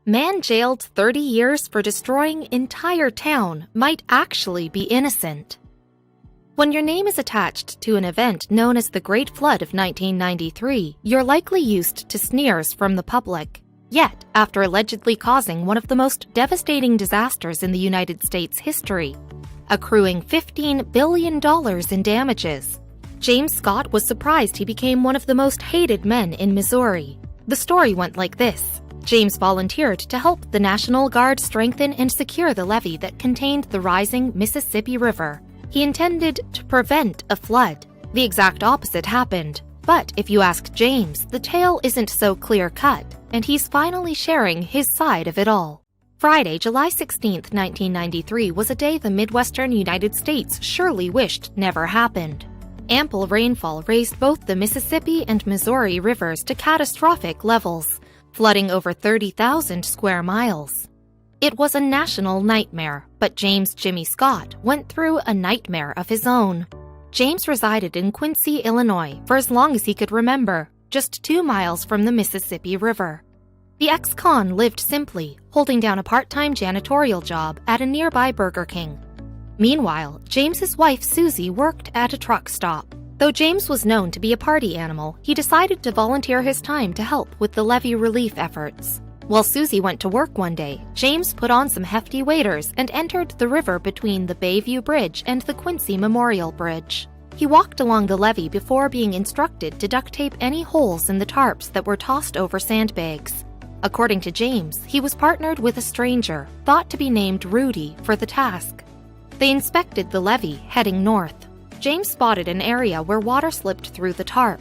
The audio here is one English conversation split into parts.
Man jailed 30 years for destroying entire town might actually be innocent. When your name is attached to an event known as the Great Flood of 1993, you're likely used to sneers from the public. Yet, after allegedly causing one of the most devastating disasters in the United States history, accruing $15 billion in damages, James Scott was surprised he became one of the most hated men in Missouri. The story went like this. James volunteered to help the National Guard strengthen and secure the levee that contained the rising Mississippi River. He intended to prevent a flood. The exact opposite happened. But if you ask James, the tale isn't so clear-cut, and he's finally sharing his side of it all. Friday, July 16, 1993 was a day the Midwestern United States surely wished never happened. Ample rainfall raised both the Mississippi and Missouri rivers to catastrophic levels, flooding over 30,000 square miles. It was a national nightmare, but James Jimmy Scott went through a nightmare of his own. James resided in Quincy, Illinois for as long as he could remember, just 2 miles from the Mississippi River. The ex-con lived simply, holding down a part-time janitorial job at a nearby Burger King. Meanwhile, James's wife Susie worked at a truck stop. Though James was known to be a party animal, he decided to volunteer his time to help with the levee relief efforts. While Susie went to work one day, James put on some hefty waders and entered the river between the Bayview Bridge and the Quincy Memorial Bridge. He walked along the levee before being instructed to duct tape any holes in the tarps that were tossed over sandbags. According to James, he was partnered with a stranger, thought to be named Rudy, for the task. They inspected the levee, heading north. James spotted an area where water slipped through the tarp.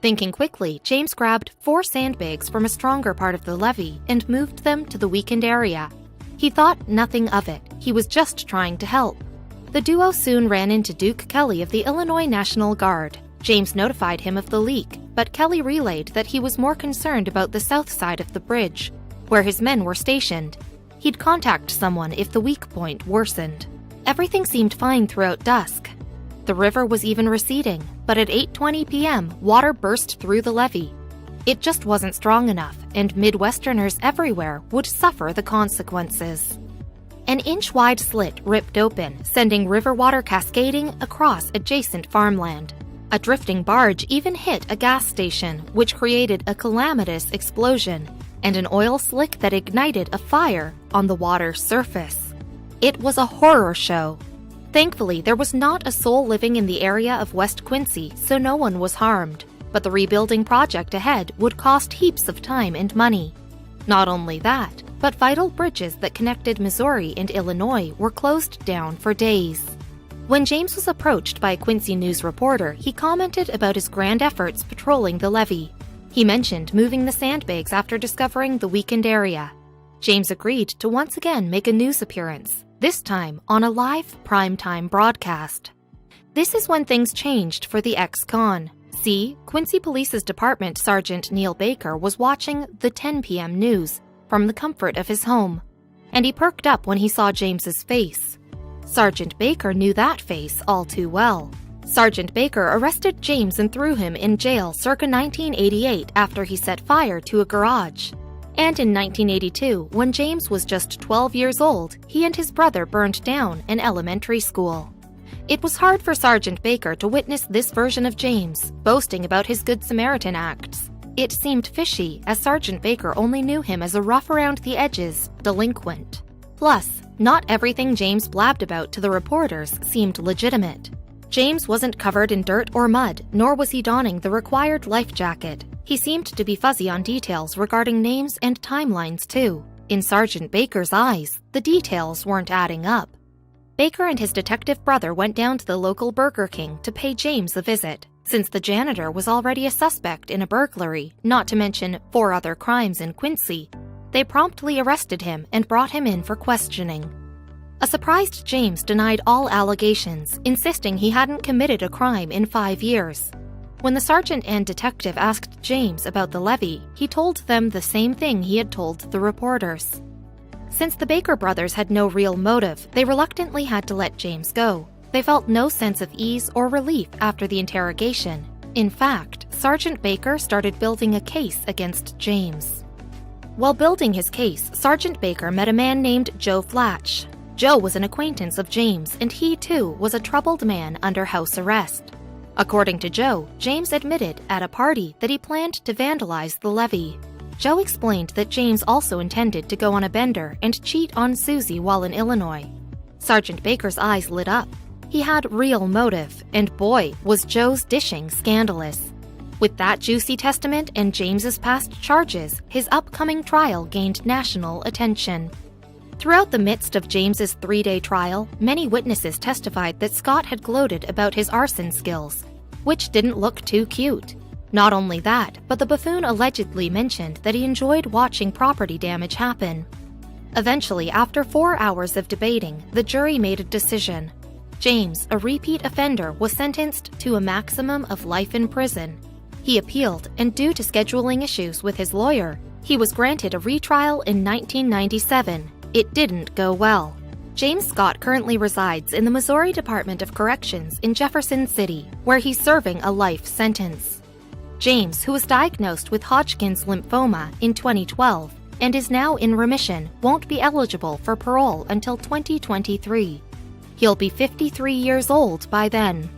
Thinking quickly, James grabbed 4 sandbags from a stronger part of the levee and moved them to the weakened area. He thought nothing of it. He was just trying to help. The duo soon ran into Duke Kelly of the Illinois National Guard. James notified him of the leak, but Kelly relayed that he was more concerned about the south side of the bridge, where his men were stationed. He'd contact someone if the weak point worsened. Everything seemed fine throughout dusk. The river was even receding, but at 8:20 p.m., water burst through the levee. It just wasn't strong enough, and Midwesterners everywhere would suffer the consequences. An inch-wide slit ripped open, sending river water cascading across adjacent farmland. A drifting barge even hit a gas station, which created a calamitous explosion, and an oil slick that ignited a fire on the water's surface. It was a horror show. Thankfully, there was not a soul living in the area of West Quincy, so no one was harmed. But the rebuilding project ahead would cost heaps of time and money. Not only that, but vital bridges that connected Missouri and Illinois were closed down for days. When James was approached by a Quincy News reporter, he commented about his grand efforts patrolling the levee. He mentioned moving the sandbags after discovering the weakened area. James agreed to once again make a news appearance, this time on a live primetime broadcast. This is when things changed for the ex-con. See, Quincy Police's Department Sergeant Neil Baker was watching the 10 p.m. news from the comfort of his home, and he perked up when he saw James's face. Sergeant Baker knew that face all too well. Sergeant Baker arrested James and threw him in jail circa 1988 after he set fire to a garage. And in 1982, when James was just 12 years old, he and his brother burned down an elementary school. It was hard for Sergeant Baker to witness this version of James, boasting about his Good Samaritan acts. It seemed fishy, as Sergeant Baker only knew him as a rough-around-the-edges delinquent. Plus, not everything James blabbed about to the reporters seemed legitimate. James wasn't covered in dirt or mud, nor was he donning the required life jacket. He seemed to be fuzzy on details regarding names and timelines, too. In Sergeant Baker's eyes, the details weren't adding up. Baker and his detective brother went down to the local Burger King to pay James a visit. Since the janitor was already a suspect in a burglary, not to mention 4 other crimes in Quincy, they promptly arrested him and brought him in for questioning. A surprised James denied all allegations, insisting he hadn't committed a crime in 5 years. When the sergeant and detective asked James about the levee, he told them the same thing he had told the reporters. Since the Baker brothers had no real motive, they reluctantly had to let James go. They felt no sense of ease or relief after the interrogation. In fact, Sergeant Baker started building a case against James. While building his case, Sergeant Baker met a man named Joe Flatch. Joe was an acquaintance of James, and he too was a troubled man under house arrest. According to Joe, James admitted at a party that he planned to vandalize the levee. Joe explained that James also intended to go on a bender and cheat on Susie while in Illinois. Sergeant Baker's eyes lit up. He had real motive, and boy, was Joe's dishing scandalous. With that juicy testament and James's past charges, his upcoming trial gained national attention. Throughout the midst of James's 3-day trial, many witnesses testified that Scott had gloated about his arson skills, which didn't look too cute. Not only that, but the buffoon allegedly mentioned that he enjoyed watching property damage happen. Eventually, after 4 hours of debating, the jury made a decision. James, a repeat offender, was sentenced to a maximum of life in prison. He appealed, and due to scheduling issues with his lawyer, he was granted a retrial in 1997. It didn't go well. James Scott currently resides in the Missouri Department of Corrections in Jefferson City, where he's serving a life sentence. James, who was diagnosed with Hodgkin's lymphoma in 2012 and is now in remission, won't be eligible for parole until 2023. He'll be 53 years old by then.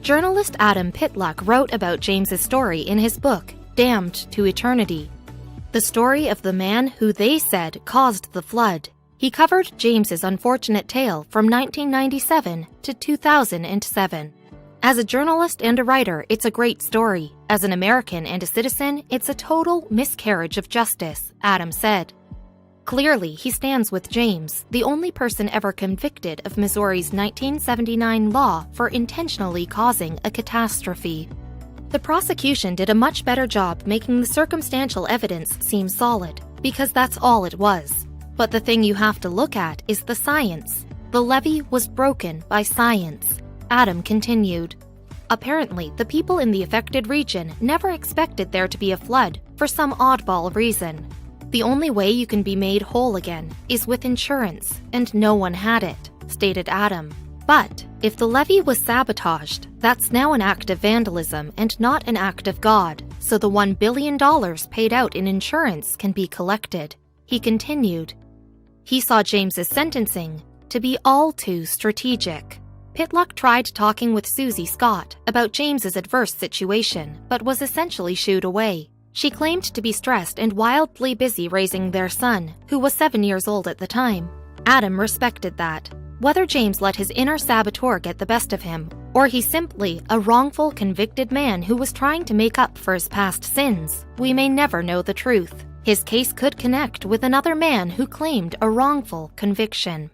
Journalist Adam Pitluck wrote about James's story in his book, Damned to Eternity. The story of the man who they said caused the flood. He covered James's unfortunate tale from 1997 to 2007. As a journalist and a writer, it's a great story. As an American and a citizen, it's a total miscarriage of justice, Adam said. Clearly, he stands with James, the only person ever convicted of Missouri's 1979 law for intentionally causing a catastrophe. The prosecution did a much better job making the circumstantial evidence seem solid, because that's all it was. But the thing you have to look at is the science. The levee was broken by science, Adam continued. Apparently, the people in the affected region never expected there to be a flood for some oddball reason. The only way you can be made whole again is with insurance, and no one had it, stated Adam. But if the levee was sabotaged, that's now an act of vandalism and not an act of God, so the $1 billion paid out in insurance can be collected, he continued. He saw James's sentencing to be all too strategic. Pitluck tried talking with Susie Scott about James's adverse situation, but was essentially shooed away. She claimed to be stressed and wildly busy raising their son, who was 7 years old at the time. Adam respected that. Whether James let his inner saboteur get the best of him, or he's simply a wrongful convicted man who was trying to make up for his past sins, we may never know the truth. His case could connect with another man who claimed a wrongful conviction.